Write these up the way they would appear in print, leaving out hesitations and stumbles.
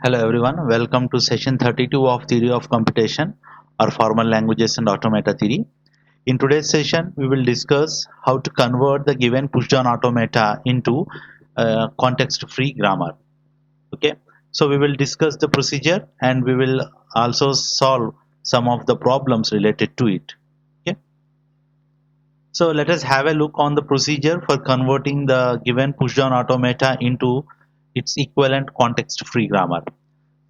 Hello everyone, welcome to session 32 of Theory of Computation or Formal Languages and Automata Theory. In today's session, we will discuss how to convert the given pushdown automata into context-free grammar. Okay, so we will discuss the procedure and we will also solve some of the problems related to it. Okay, so let us have a look on the procedure for converting the given pushdown automata into its equivalent context-free grammar.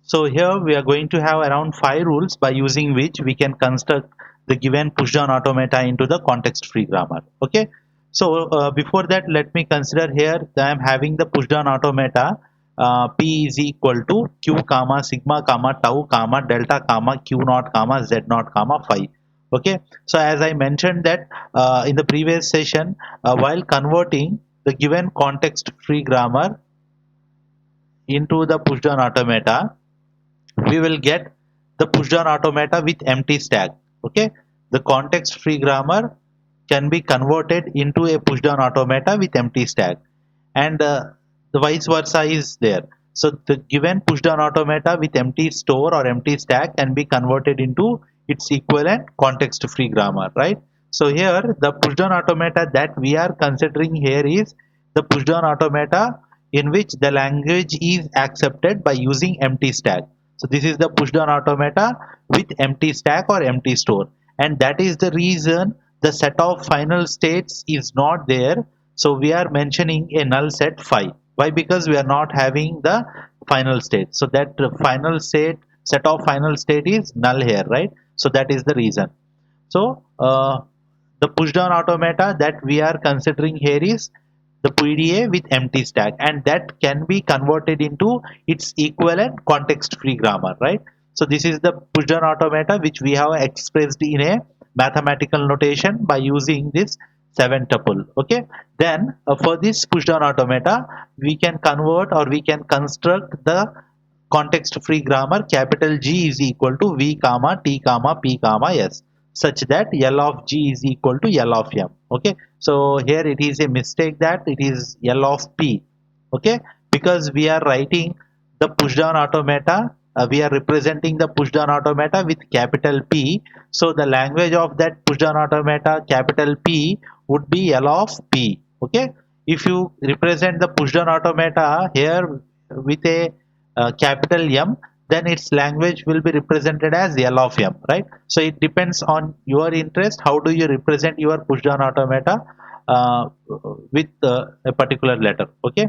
So here we are going to have around 5 rules by using which we can construct the given pushdown automata into the context-free grammar. Okay. So before that, let me consider here that I am having the pushdown automata P is equal to Q comma sigma comma tau comma delta comma Q naught comma Z naught comma phi. Okay. So as I mentioned that in the previous session, while converting the given context-free grammar into the pushdown automata, we will get the pushdown automata with empty stack. Okay, the context free grammar can be converted into a pushdown automata with empty stack, and the vice versa is there. So the given pushdown automata with empty store or empty stack can be converted into its equivalent context free grammar, right? So here the pushdown automata that we are considering here is the pushdown automata in which the language is accepted by using empty stack. So this is the pushdown automata with empty stack or empty store, and that is the reason the set of final states is not there. So we are mentioning a null set phi. Why? Because we are not having the final state. So that final state set of final state is null here, right? So that is the reason. So the pushdown automata that we are considering here is the PDA with empty stack, and that can be converted into its equivalent context-free grammar, right? So this is the pushdown automata which we have expressed in a mathematical notation by using this 7 tuple. Okay, then for this pushdown automata, we can convert or we can construct the context-free grammar capital G is equal to V comma T comma P comma S, such that L of G is equal to L of M. Okay, so here it is a mistake that it is L of P. Okay, because we are writing the pushdown automata, we are representing the pushdown automata with capital P. So the language of that pushdown automata capital P would be L of P. Okay, if you represent the pushdown automata here with a capital M, then its language will be represented as L of M, right? So it depends on your interest. How do you represent your pushdown automata with a particular letter? Okay.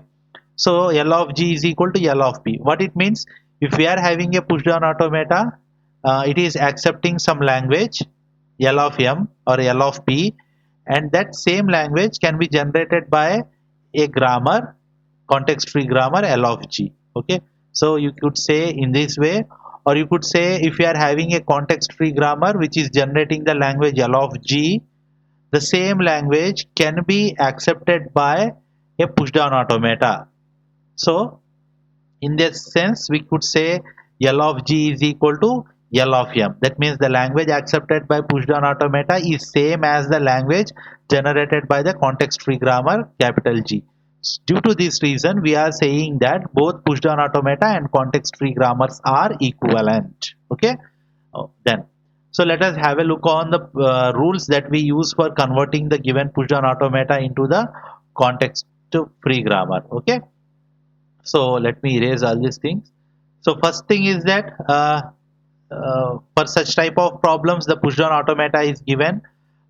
So L of G is equal to L of P. What it means? If we are having a pushdown automata, it is accepting some language L of M or L of P, and that same language can be generated by a grammar, context-free grammar L of G. Okay, so you could say in this way, or you could say if you are having a context-free grammar which is generating the language L of G, the same language can be accepted by a pushdown automata. So in this sense, we could say L of G is equal to L of M. That means the language accepted by pushdown automata is same as the language generated by the context-free grammar capital G. Due to this reason, we are saying that both pushdown automata and context-free grammars are equivalent. Okay. Then, so let us have a look on the rules that we use for converting the given pushdown automata into the context-free grammar. Okay. So let me erase all these things. So first thing is that for such type of problems the pushdown automata is given.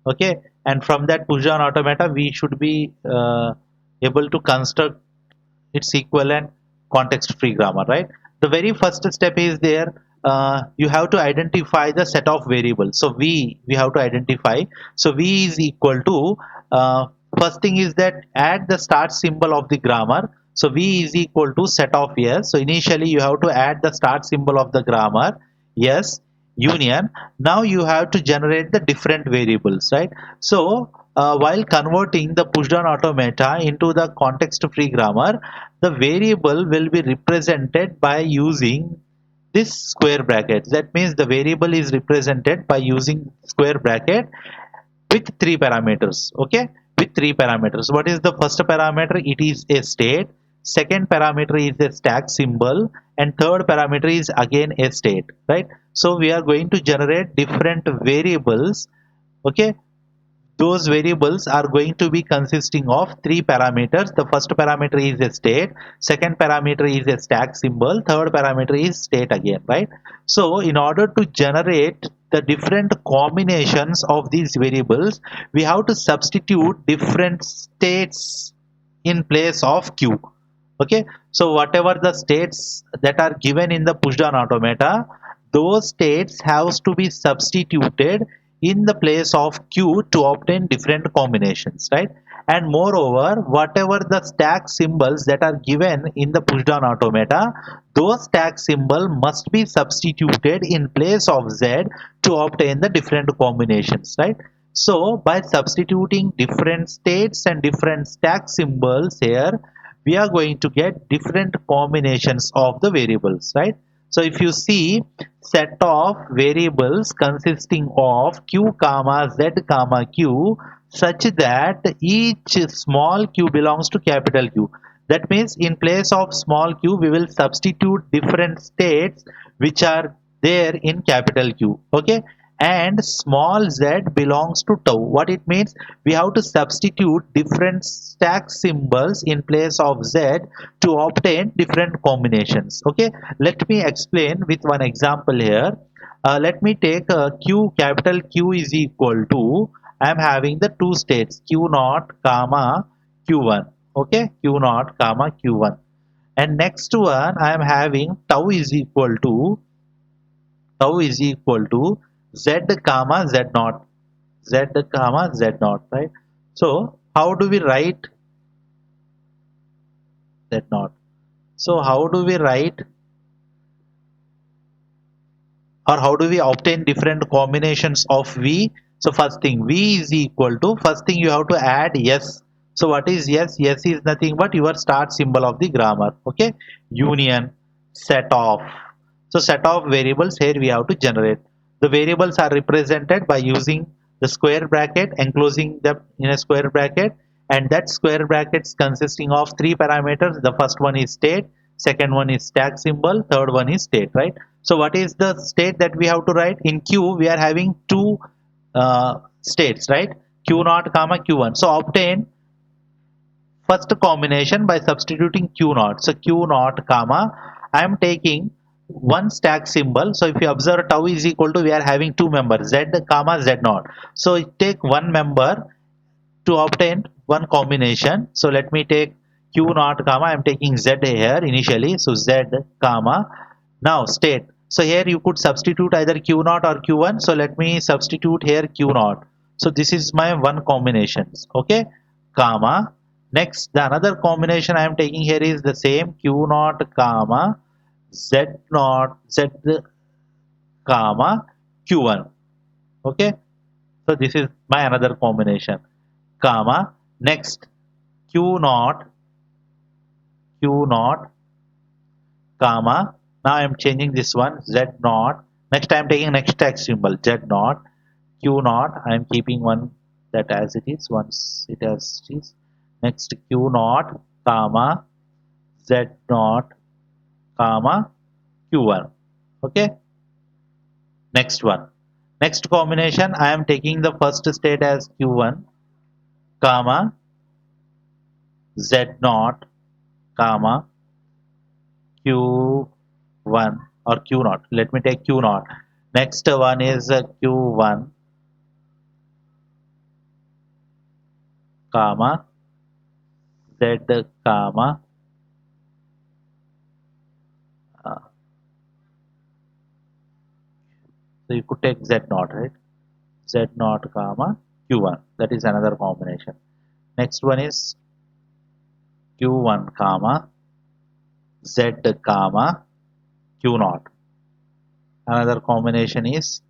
Okay, and from that pushdown automata we should be able to construct its equivalent context free grammar, right? The very first step is there, you have to identify the set of variables. So we have to identify. So v is equal to first thing is that add the start symbol of the grammar. So v is equal to set of s. So initially you have to add the start symbol of the grammar s union. Now you have to generate the different variables, right? So while converting the pushdown automata into the context free grammar, the variable will be represented by using this square bracket. That means the variable is represented by using square bracket with 3 parameters. Okay, with 3 parameters. What is the first parameter? It is a state. second parameter is a stack symbol, and third parameter is again a state, right? So we are going to generate different variables. Okay, those variables are going to be consisting of three parameters. The first parameter is a state, second parameter is a stack symbol, third parameter is state again, right? So in order to generate the different combinations of these variables, we have to substitute different states in place of q. Okay, so whatever the states that are given in the push down automata, those states has to be substituted in the place of q to obtain different combinations, right? And moreover, whatever the stack symbols that are given in the push down automata, those stack symbol must be substituted in place of z to obtain the different combinations, right? So by substituting different states and different stack symbols here, we are going to get different combinations of the variables, right? So if you see set of variables consisting of q comma z comma q, such that each small q belongs to capital Q. That means in place of small q, we will substitute different states which are there in capital Q. Okay, and small z belongs to tau. What it means, we have to substitute different stack symbols in place of z to obtain different combinations. Okay, let me explain with one example here. Let me take q, capital Q is equal to, I am having the two states q naught comma q1. Okay, q naught comma q1, and next one I am having tau is equal to z comma z naught, z comma z naught, right? So how do we write z naught? So how do we write, or how do we obtain different combinations of v? So first thing, v is equal to, first thing you have to add s. So what is s? S is nothing but your start symbol of the grammar. Okay, union set of. So set of variables here we have to generate. The variables are represented by using the square bracket, enclosing them in a square bracket, and that square bracket is consisting of three parameters. The first one is state, second one is stack symbol, third one is state, right? So what is the state that we have to write? In q we are having two states, right? Q naught comma q1. So obtain first combination by substituting q naught. So q naught comma, I am taking one stack symbol. So if you observe, tau is equal to, we are having two members z comma z naught. So take one member to obtain one combination. So let me take q naught comma, I am taking z here initially, so z comma, now state. So here you could substitute either q naught or q1. So let me substitute here q naught. So this is my one combinations. Okay, comma, next the another combination I am taking here is the same q naught comma z naught, z comma q1. Okay, so this is my another combination, comma, next q naught comma, now I am changing this one z naught, next I am taking next stack symbol z naught, q naught I am keeping one that as it is, once it as it is, next q naught comma z naught comma q1. Okay, next one, next combination I am taking the first state as q1 comma z naught comma q1 or q naught. Let me take q naught. Next one is q1 comma z comma so you could take z naught, right? Z naught comma q1. That is another combination. Next one is q1 comma z comma q naught. Another combination is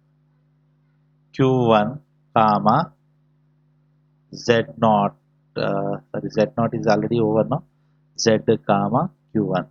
q1 comma z naught. Sorry, z naught is already over now. Z comma q1.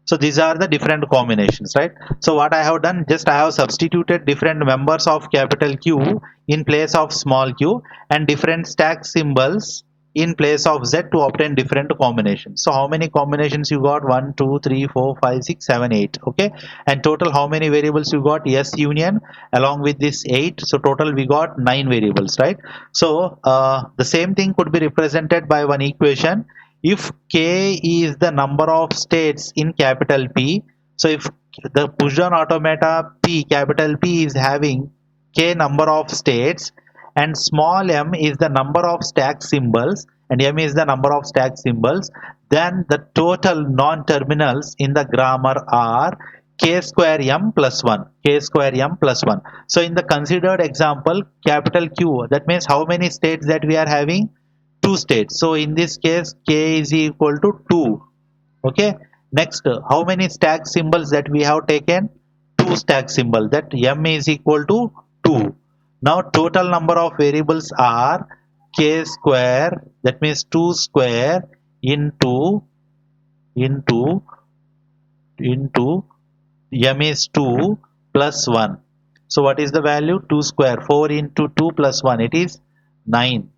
So these are the different combinations, right? So what I have done, just I have substituted different members of capital Q in place of small q, and different stack symbols in place of z to obtain different combinations. So how many combinations you got? 1 2 3 4 5 6 7 8. Okay, and total how many variables you got? Yes, union along with this 8, so total we got 9 variables, right? So the same thing could be represented by one equation. If k is the number of states in capital P, so if the push down automata P, capital P, is having k number of states, and small m is the number of stack symbols and m is the number of stack symbols, then the total non-terminals in the grammar are k square m plus 1, k square m plus 1. So in the considered example, capital Q, that means how many states that we are having? Two states. So in this case, k is equal to 2. Okay, next, how many stack symbols that we have taken? Two stack symbol, that m is equal to 2. Now total number of variables are k square, that means 2 square into into into m is 2 plus 1. So what is the value? 2 square, 4 into 2 plus 1, it is 9.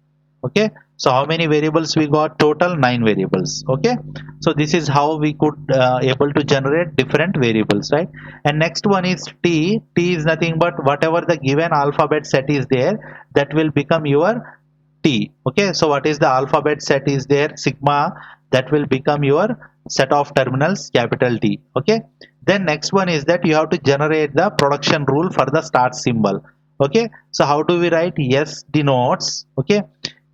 Okay, so how many variables we got? Total 9 variables. Okay, so this is how we could able to generate different variables, right? And next one is t is nothing but whatever the given alphabet set is there, that will become your t. Okay, so what is the alphabet set is there? Sigma, that will become your set of terminals capital T. Okay, then next one is that you have to generate the production rule for the start symbol. Okay, so how do we write? S denotes, okay,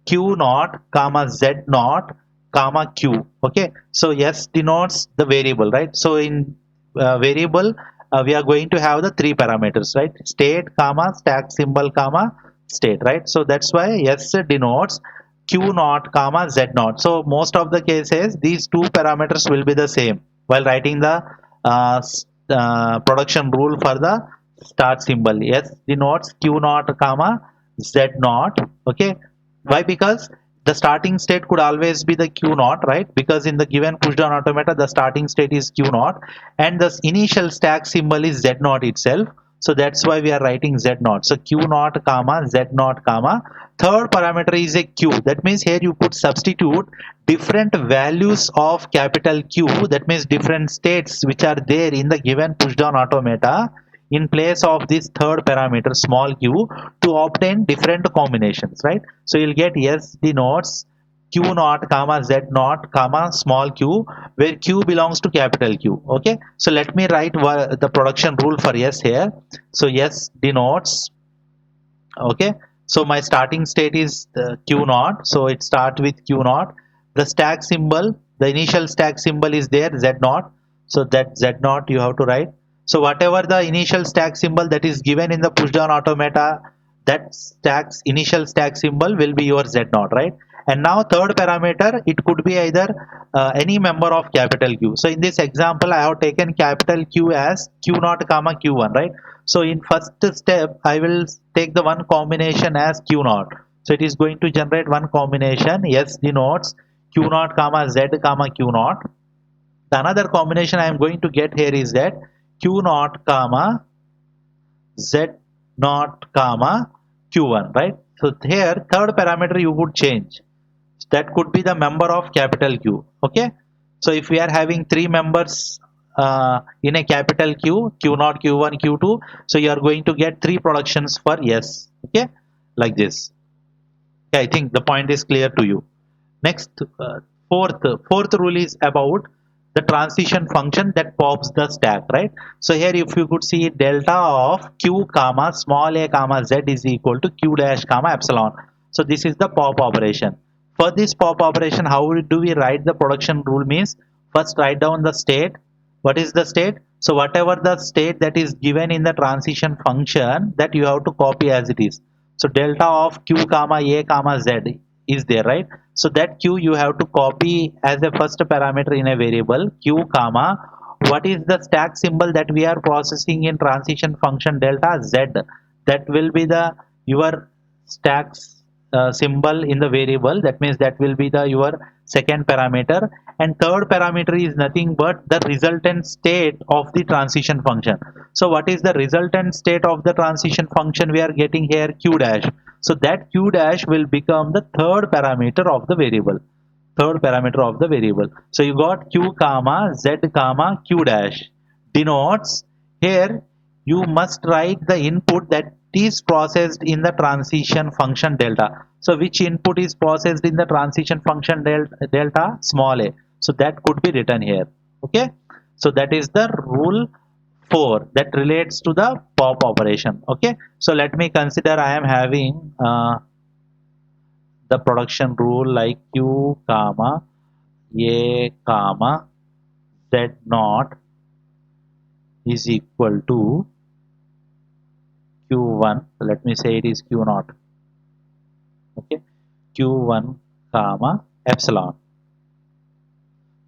q naught comma z naught comma q. Okay, so s denotes the variable, right? So in variable, we are going to have the three parameters, right? State comma stack symbol comma state, right? So that's why s denotes q naught comma z naught. So most of the cases these two parameters will be the same while writing the production rule for the start symbol. S denotes q naught comma z naught. Okay, why? Because the starting state could always be the q naught, right? Because in the given push down automata the starting state is q naught and the initial stack symbol is z naught itself. So that's why we are writing z naught. So q naught comma z naught comma third parameter is a q. That means here you could substitute different values of capital Q, that means different states which are there in the given push down automata, in place of this third parameter small q, to obtain different combinations, right? So you'll get s denotes q naught comma z naught comma small q, where q belongs to capital Q. Okay, so let me write the production rule for s here. So s denotes, okay, so my starting state is q naught, so it starts with q naught. The stack symbol, the initial stack symbol is there, z naught, so that z naught you have to write. So whatever the initial stack symbol that is given in the push down automata, that stacks initial stack symbol will be your z naught, right? And now third parameter, it could be either any member of capital Q. So in this example I have taken capital Q as q naught comma q1, right? So in first step I will take the one combination as q naught, so it is going to generate one combination. S denotes q naught comma z comma q naught. The another combination I am going to get here is that q naught comma z naught comma q1, right? So here third parameter you would change, that could be the member of capital Q. Okay, so if we are having three members in a capital Q, q0, q1, q2, so you are going to get three productions for s. Okay, like this. Okay, I think the point is clear to you. Next, fourth rule is about the transition function that pops the stack, right? So here if you could see delta of q comma small a comma z is equal to q dash comma epsilon. So this is the pop operation. For this pop operation, how do we write the production rule? Means first write down the state. What is the state? So whatever the state that is given in the transition function, that you have to copy as it is. So delta of q comma a comma z is there, right? So that q you have to copy as a first parameter in a variable q comma what is the stack symbol that we are processing in transition function delta z, that will be the your stacks symbol in the variable. That means that will be the your second parameter, and third parameter is nothing but the resultant state of the transition function. So what is the resultant state of the transition function we are getting here? Q dash. So that q dash will become the third parameter of the variable. So you got q comma z comma q dash denotes here you must write the input that is processed in the transition function delta. So which input is processed in the transition function delta? Small a. So that could be written here. Okay. So that is the rule 4 that relates to the pop operation. Okay. So let me consider I am having the production rule like q comma a comma z naught is equal to q1. So let me say it is q naught. Okay, q1 comma epsilon.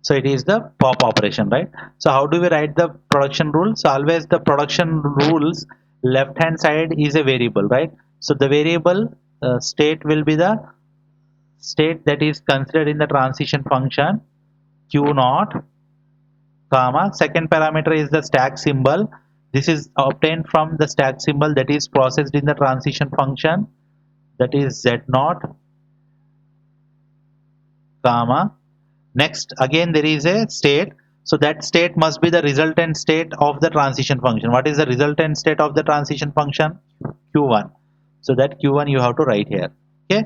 So it is the pop operation, right? So how do we write the production rule? So always the production rules left hand side is a variable, right? So the variable state will be the state that is considered in the transition function q naught comma second parameter is the stack symbol. This is obtained from the stack symbol that is processed in the transition function, that is z naught comma next again there is a state. So that state must be the resultant state of the transition function. What is the resultant state of the transition function? q1. So that q1 you have to write here. Okay,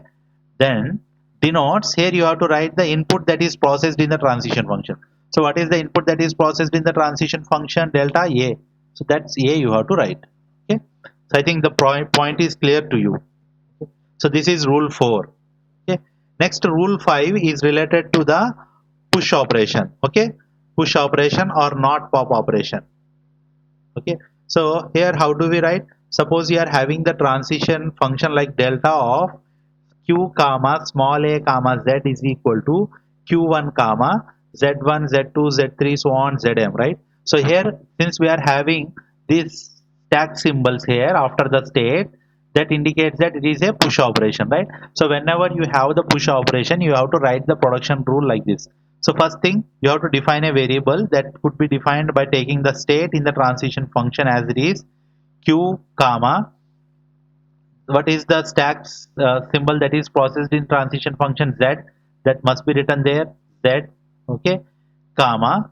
then denotes here you have to write the input that is processed in the transition function. So what is the input that is processed in the transition function? Delta a. So that's a you have to write. Okay, so I think the point is clear to you. So this is rule 4. Okay, next rule 5 is related to the push operation. Okay, push operation or not pop operation. Okay, so here how do we write? Suppose you are having the transition function like delta of q comma small a comma z is equal to q1 comma z1 z2 z3 so on zm, right? So here since we are having these stack symbols here after the state, that indicates that it is a push operation, right? So whenever you have the push operation you have to write the production rule like this. So first thing you have to define a variable that could be defined by taking the state in the transition function as it is q comma what is the stack symbol that is processed in transition function z, that must be written there z. Okay, comma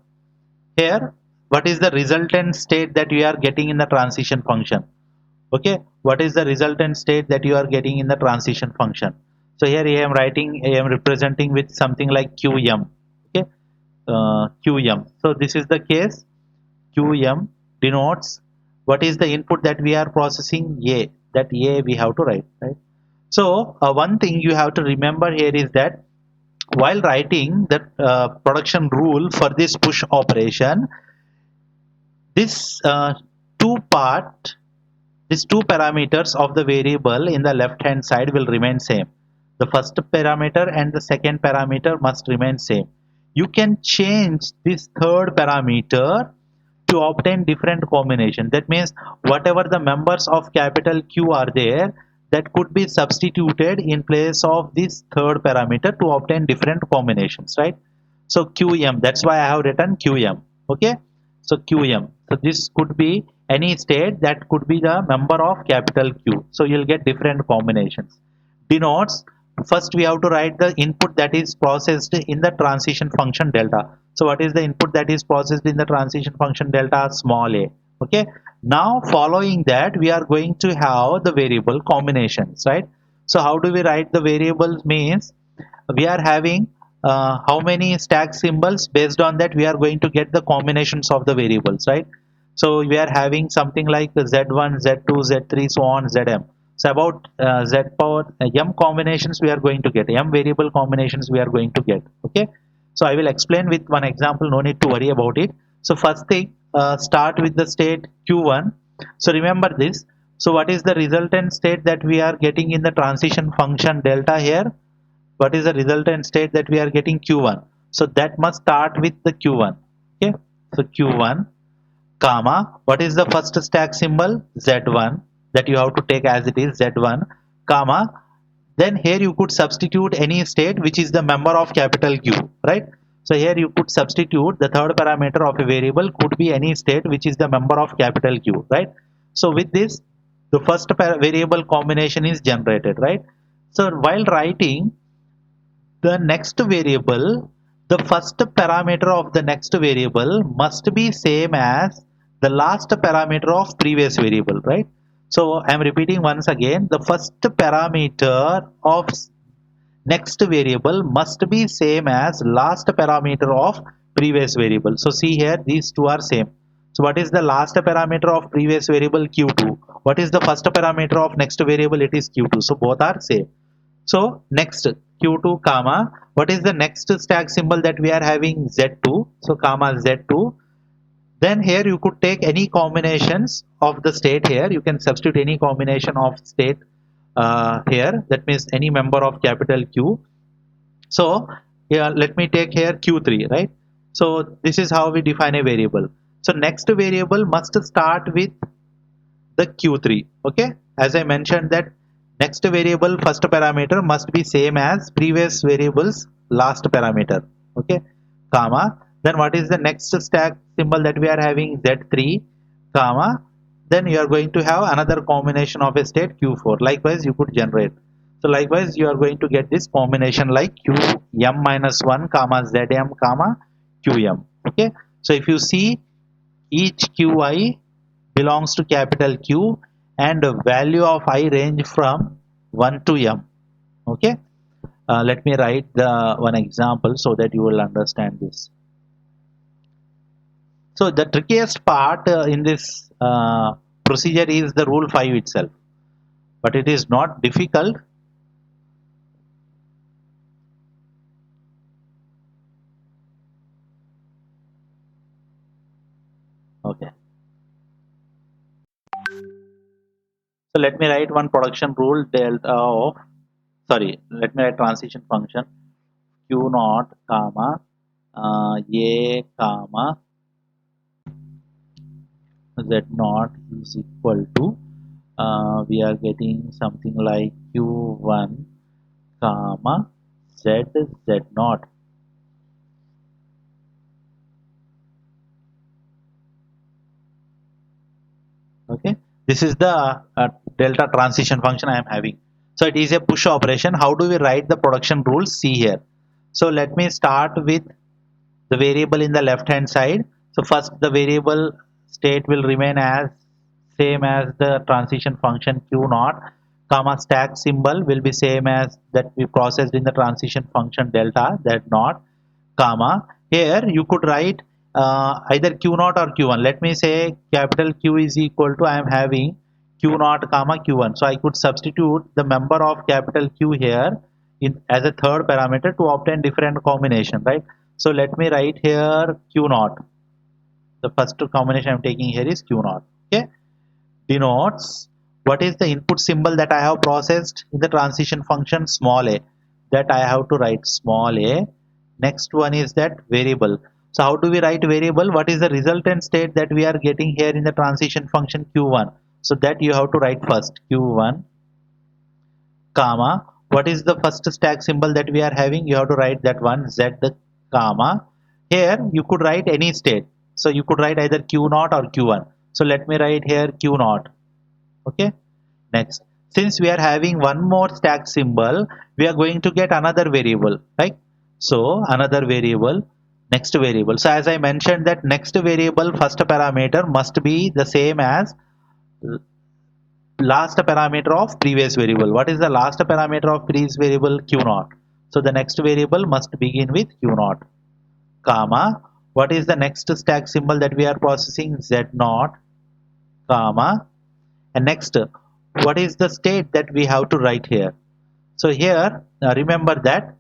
here what is the resultant state that you are getting in the transition function. Okay, what is the resultant state that you are getting in the transition function? So here I am representing with something like qm. Okay, qm. So this is the case. qm denotes what is the input that we are processing? A. That a we have to write, right? So one thing you have to remember here is that while writing the production rule for this push operation, this two part these two parameters of the variable in the left hand side will remain same. The first parameter and the second parameter must remain same. You can change this third parameter to obtain different combination. That means whatever the members of capital Q are there, that could be substituted in place of this third parameter to obtain different combinations, right? So QM, that's why I have written QM. Okay, so QM. So this could be any state that could be the member of capital Q. So you'll get different combinations. Denotes, first we have to write the input that is processed in the transition function delta. So what is the input that is processed in the transition function delta? Small a. Okay, now following that we are going to have the variable combinations, right? So how do we write the variables? Means we are having how many stack symbols, based on that we are going to get the combinations of the variables, right? So we are having something like z1 z2 z3 so on zm. So about z power m combinations we are going to get, m variable combinations we are going to get. Okay, so I will explain with one example, no need to worry about it. So first thing, start with the state q1. So remember this. So what is the resultant state that we are getting in the transition function delta here? What is the resultant state that we are getting? Q1. So that must start with the Q1. Okay, so Q1 comma what is the first stack symbol? Z1, that you have to take as it is Z1 comma then here you could substitute any state which is the member of capital Q, right? So here you could substitute the third parameter of a variable could be any state which is the member of capital Q, right? So with this the first variable combination is generated, right? So while writing the next variable, the first parameter of the next variable must be same as the last parameter of previous variable, right? So I am repeating once again, the first parameter of next variable must be same as last parameter of previous variable. So see here, these two are same. So what is the last parameter of previous variable? Q2. What is the first parameter of next variable? It is Q2. So both are same. So next Q2 comma, what is the next stack symbol that we are having? Z2. So comma Z2. Then here you could take any combinations of the state here. You can substitute any combination of state here. That means any member of capital Q. So yeah, let me take here Q3, right? So this is how we define a variable. So next variable must start with the Q3. Okay, as I mentioned that next variable first parameter must be same as previous variable's last parameter. Okay, comma, then what is the next stack symbol that we are having? Z3, comma, then you are going to have another combination of a state Q4. Likewise you could generate. So likewise you are going to get this combination like Qm minus 1 comma Zm comma Qm. Okay, so if you see, each Qi belongs to capital Q and the value of I range from 1 to m. Okay, let me write the one example so that you will understand this. So the trickiest part in this procedure is the rule 5 itself, but it is not difficult. Okay, so let me write one production rule delta of, sorry, let me write transition function Q naught comma a comma z naught is equal to, we are getting something like q1 comma z naught. Okay, this is the delta transition function I am having. So it is a push operation. How do we write the production rules? See here. So let me start with the variable in the left hand side. So first the variable state will remain as same as the transition function q naught comma stack symbol will be same as that we processed in the transition function delta z naught comma, here you could write either q naught or q1. Let me say capital Q is equal to, I am having q naught comma q1. So I could substitute the member of capital Q here in as a third parameter to obtain different combination, right? So let me write here q naught. The first combination I'm taking here is q naught. Okay, denotes what is the input symbol that I have processed in the transition function? Small a. That I have to write small a. Next one is that variable. So how do we write variable? What is the resultant state that we are getting here in the transition function q1? So that you have to write first q1 comma, what is the first stack symbol that we are having? You have to write that one z comma. Here you could write any state. So you could write either q0 or q1. So let me write here q0. Okay, next, since we are having one more stack symbol, we are going to get another variable, right? So another variable, next variable. So as I mentioned that next variable first parameter must be the same as last parameter of previous variable. What is the last parameter of previous variable? Q0. So the next variable must begin with Q0 comma, what is the next stack symbol that we are processing? Z0 comma, and next, what is the state that we have to write here? So here, remember that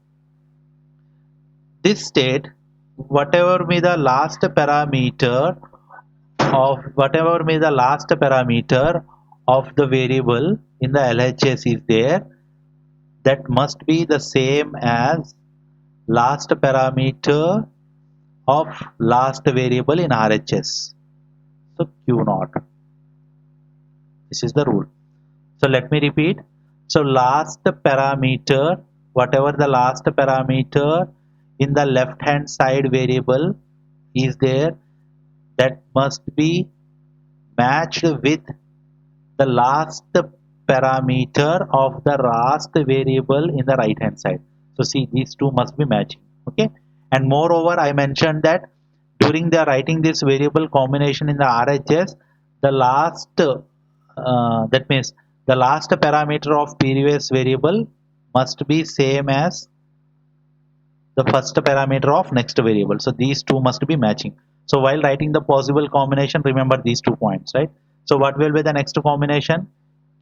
this state, whatever be the last parameter of the variable in the LHS is there, that must be the same as last parameter of last variable in RHS. So Q0. This is the rule. So let me repeat. So last parameter, whatever the last parameter in the left hand side variable is there, that must be matched with the last parameter of the last variable in the right hand side. So see, these two must be matching. Okay, and moreover I mentioned that during the writing this variable combination in the RHS, the last that means the last parameter of previous variable must be same as the first parameter of next variable. So these two must be matching. So while writing the possible combination, remember these 2 points, right? So what will be the next combination?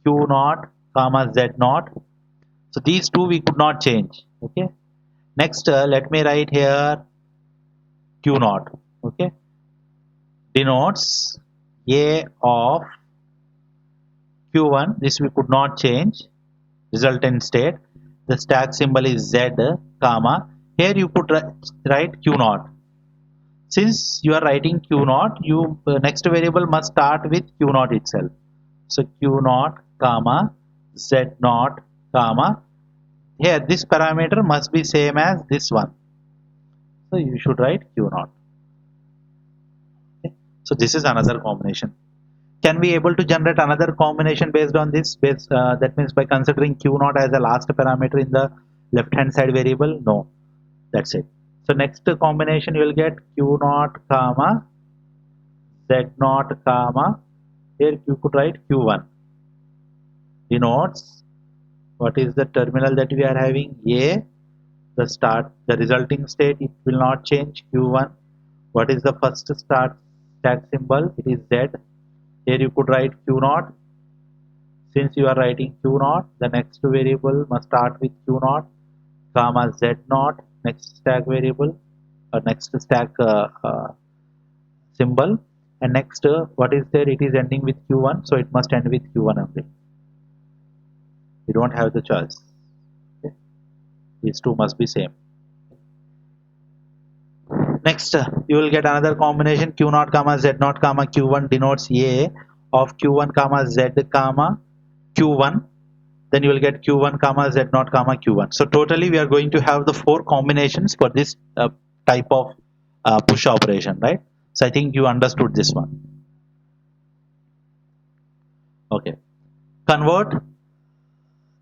Q naught comma Z naught. So these two we could not change. Okay. Next, let me write here Q naught. Okay. Denotes A of Q1. This we could not change. Resultant state. The stack symbol is Z comma. Here you could write Q naught. Since you are writing Q naught, you next variable must start with Q naught itself. So Q naught comma Z naught comma. Here this parameter must be same as this one. So you should write Q naught. Okay. So this is another combination. Can we able to generate another combination based on this? That means by considering Q naught as the last parameter in the left hand side variable? No. That's it. So next combination you will get Q naught comma Z naught comma. Here you could write Q1. Denotes what is the terminal that we are having? A. The start, the resulting state, it will not change. Q1. What is the first start stack symbol? It is Z. Here you could write Q naught. Since you are writing Q naught, the next variable must start with Q naught comma Z naught. Next stack variable or next stack symbol, and next what is there? It is ending with Q1, so it must end with Q1 only. You don't have the choice. Okay. These two must be same. Next, you will get another combination Q naught comma Z naught comma Q1 denotes A of Q1 comma Z comma Q1. Then you will get Q1 comma Z naught comma Q1. So totally we are going to have the 4 combinations for this type of push operation, right? So I think you understood this one. Okay. Convert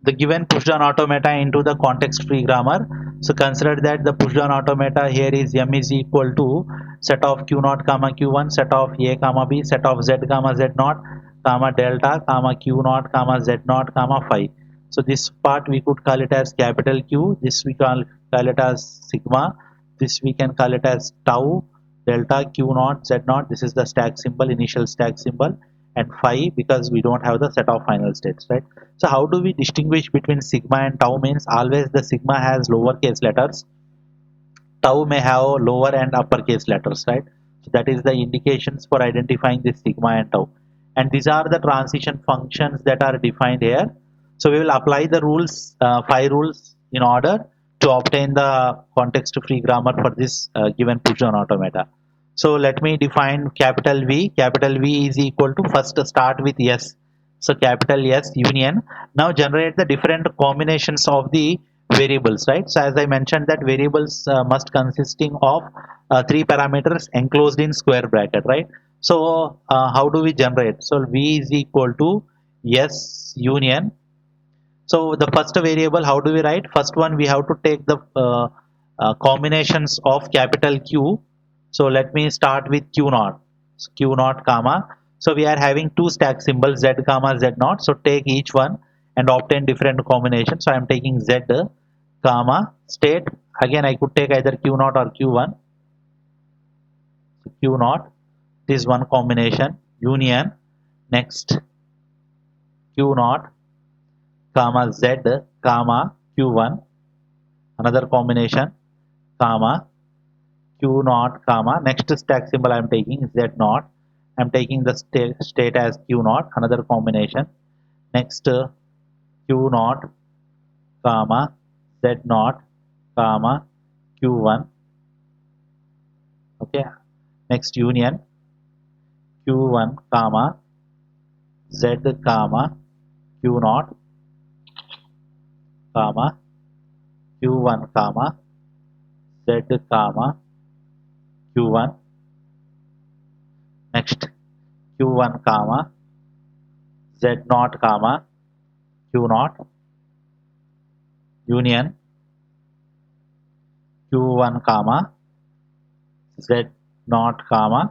the given pushdown automata into the context free grammar. So consider that the pushdown automata here is m is equal to set of q naught comma q1, set of a comma b, set of z comma z naught comma delta comma q naught comma z naught comma phi. So this part we could call it as capital Q, this we call it as sigma, this we can call it as tau, delta, q naught, z naught. This is the stack symbol, initial stack symbol, and phi because we don't have the set of final states, right? So how do we distinguish between sigma and tau? Means always the sigma has lowercase letters, tau may have lower and uppercase letters, right? So that is the indications for identifying this sigma and tau. And these are the transition functions that are defined here. So we will apply the rules, 5 rules in order to obtain the context-free grammar for this given pushdown automata. So let me define capital V. Capital V is equal to first start with S. So capital S union. Now generate the different combinations of the variables, right? So as I mentioned that variables must consisting of 3 parameters enclosed in square bracket, right? So how do we generate? So V is equal to S union. So the first variable, how do we write? First one we have to take the combinations of capital Q. So let me start with Q naught. Q naught comma. So we are having 2 stack symbols Z comma Z naught. So take each one and obtain different combinations. So I am taking Z comma state. Again I could take either Q naught or Q1. So Q naught. This is one combination. Union. Next Q naught comma Z comma Q1. Another combination comma Q naught comma next stack symbol I am taking Z naught. I am taking the state as Q naught. Another combination. Next Q naught comma Z naught comma Q1. Okay. Next union Q1 comma Z comma Q naught comma Q1 comma Z comma Q1. Next Q1 comma z naught comma q naught union q1 comma z naught comma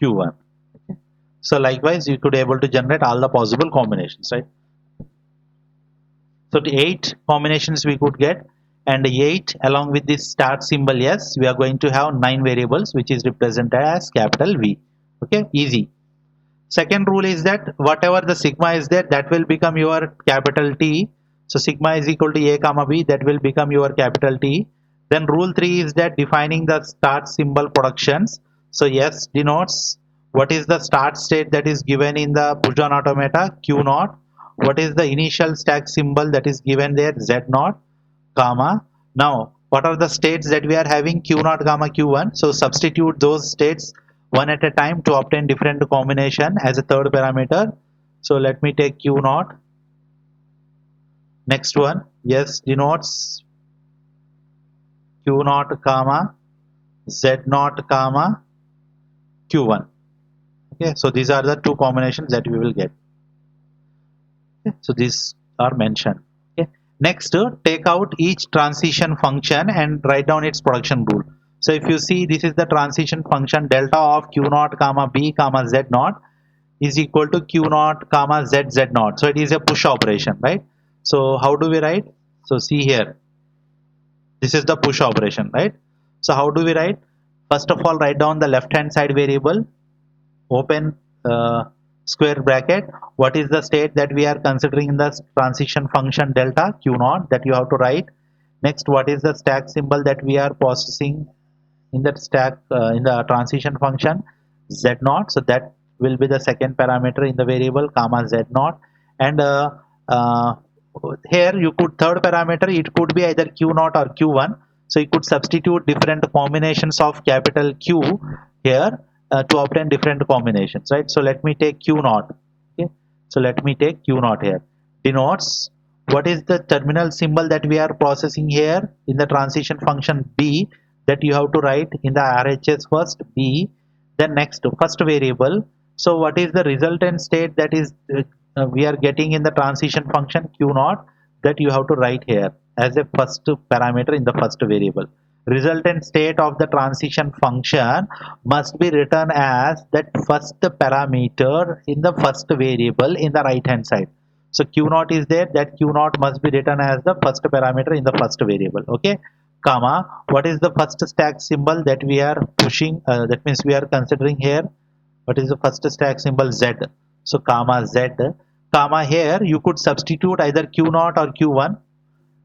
q1. Okay. So likewise you could able to generate all the possible combinations, right? So the 8 combinations we could get, and 8 along with this start symbol, yes, we are going to have 9 variables which is represented as capital V. Okay, easy. Second rule is that whatever the sigma is there, that will become your capital T. So sigma is equal to A comma B, that will become your capital T. Then rule 3 is that defining the start symbol productions. So S denotes what is the start state that is given in the push down automata, Q naught. What is the initial stack symbol that is given there, Z naught, comma. Now, what are the states that we are having, Q naught comma Q1? So substitute those states one at a time to obtain different combination as a third parameter. So let me take Q naught. Next one, yes, denotes Q naught comma Z naught comma Q1. Okay, so these are the two combinations that we will get. Okay, so these are mentioned. Okay. Next, take out each transition function and write down its production rule. So if you see, this is the transition function delta of q naught comma b comma z naught is equal to q naught comma z z naught. So it is a push operation, right? So how do we write? So see here, this is the push operation, right? So how do we write? First of all, write down the left hand side variable, open square bracket, what is the state that we are considering in the transition function delta q naught, that you have to write. Next, what is the stack symbol that we are processing in that stack in the transition function, z naught. So that will be the second parameter in the variable comma z naught. And uh, here you could third parameter, it could be either q naught or q1. So you could substitute different combinations of capital Q here to obtain different combinations, right? So let me take q naught. Okay, so let me take q naught here, denotes what is the terminal symbol that we are processing here in the transition function b, that you have to write in the RHS first b, then next first variable. So what is the resultant state that is we are getting in the transition function q naught, that you have to write here as a first parameter in the first variable. Resultant state of the transition function must be written as that first parameter in the first variable in the right hand side. So q naught is there, that q naught must be written as the first parameter in the first variable. Okay, comma, what is the first stack symbol that we are pushing, that means we are considering here, what is the first stack symbol, z. So comma z, comma, here you could substitute either q naught or q1.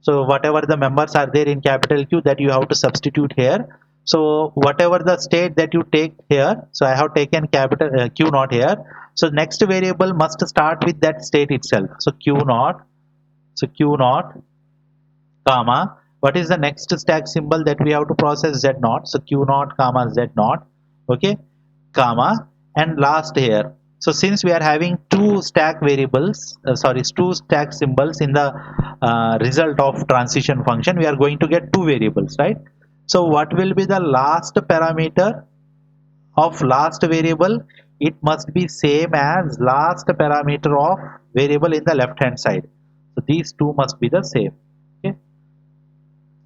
So whatever the members are there in capital Q, that you have to substitute here. So whatever the state that you take here, so I have taken capital Q naught here. So next variable must start with that state itself. So Q naught, so Q naught, comma, what is the next stack symbol that we have to process, z naught. So Q naught comma z naught. Okay, comma, and last here. So since we are having two stack variables, sorry, two stack symbols in the result of transition function, we are going to get two variables, right? So what will be the last parameter of last variable? It must be same as last parameter of variable in the left hand side. So these two must be the same. Okay,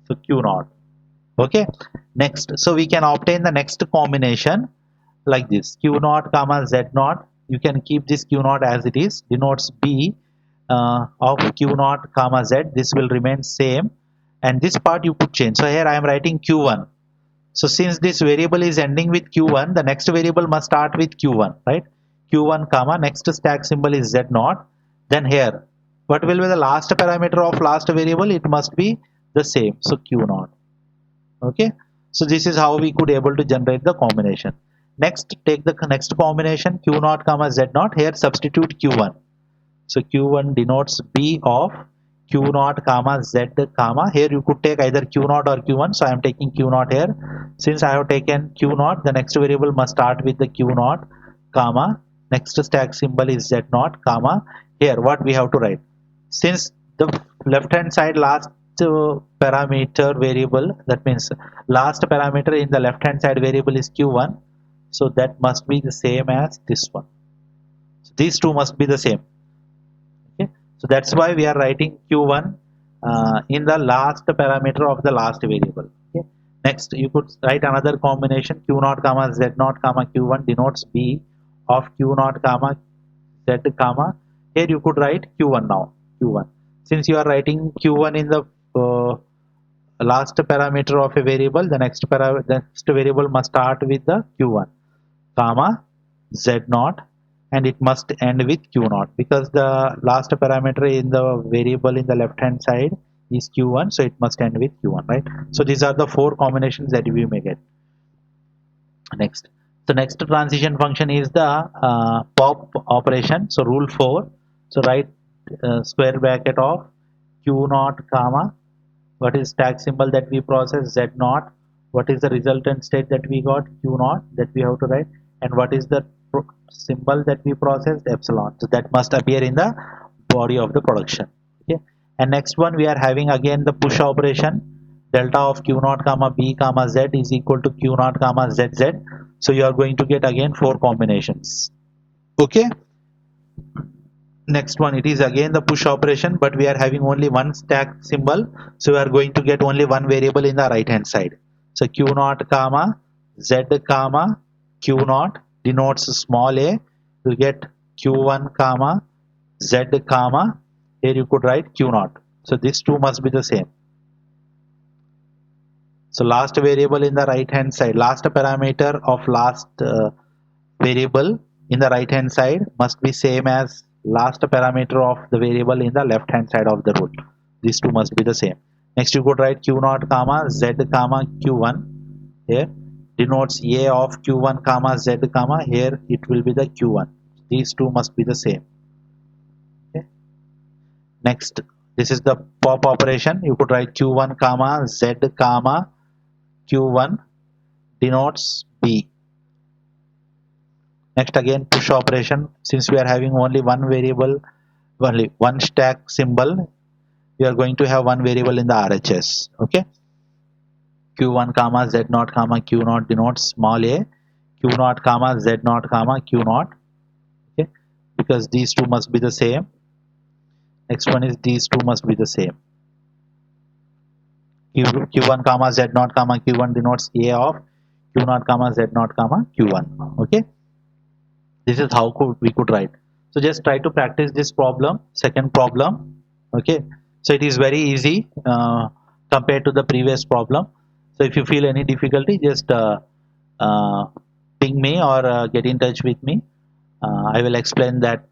so q naught. Okay, next, so we can obtain the next combination like this, q naught comma z naught. You can keep this q naught as it is, denotes b of q naught comma z. This will remain same, and this part you could change. So here I am writing q1. So since this variable is ending with q1, the next variable must start with q1, right? Q1 comma, next stack symbol is z naught. Then here, what will be the last parameter of last variable? It must be the same, so q naught. Okay, so this is how we could able to generate the combination. Next, take the next combination, q naught comma z naught. Here substitute q1. So q1 denotes b of q naught comma z comma. Here you could take either q naught or q1. So I am taking q naught here. Since I have taken q naught, the next variable must start with the q naught comma, next stack symbol is z naught comma. Here what we have to write, since the left hand side last parameter variable, that means last parameter in the left hand side variable is q1, so that must be the same as this one. So these two must be the same. So that's why we are writing q1 in the last parameter of the last variable. Okay. Next, you could write another combination q0 comma z0 comma q1 denotes b of q0 comma z comma. Here you could write q1 now. Q1. Since you are writing q1 in the last parameter of a variable, the next variable must start with the q1 comma z0 and it must end with q0 because the last parameter in the variable in the left hand side is q1, so it must end with q1, right? So these are the four combinations that we may get. Next, the next transition function is the pop operation. So rule 4, so write square bracket of q0 comma, what is stack symbol that we process, z0, what is the resultant state that we got, q0, that we have to write, and what is the symbol that we processed, epsilon. So that must appear in the body of the production. Okay. And next one, we are having again the push operation, delta of q0 comma b comma z is equal to q0 comma zz. So you are going to get again four combinations. Okay. Next one, it is again the push operation, but we are having only one stack symbol, so we are going to get only one variable in the right hand side. So q0 comma z comma q0 denotes small a, you get q1 comma z comma, here you could write q0. So these two must be the same. So last variable in the right hand side, last parameter of last variable in the right hand side must be same as last parameter of the variable in the left hand side of the rule. These two must be the same. Next you could write q0 comma z comma q1, here denotes a of q1 comma z comma, here it will be the q1. These two must be the same. Okay. Next, this is the pop operation. You could write q1 comma z comma q1 denotes b. Next again push operation, since we are having only one variable, only one stack symbol, we are going to have one variable in the RHS. Okay. q1 comma z0 comma q0 denotes small a, q0 comma z0 comma q0. Okay. Because these two must be the same. Next one is these two must be the same. q1 comma z0 comma q1 denotes a of q0 comma z0 comma q1. Okay. This is how we could write. So just try to practice this problem, second problem. Okay. So it is very easy compared to the previous problem. So if you feel any difficulty, just uh, ping me or get in touch with me. I will explain that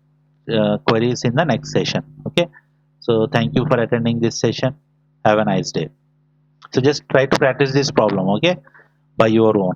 queries in the next session. Okay. So thank you for attending this session. Have a nice day. So just try to practice this problem, okay, by your own.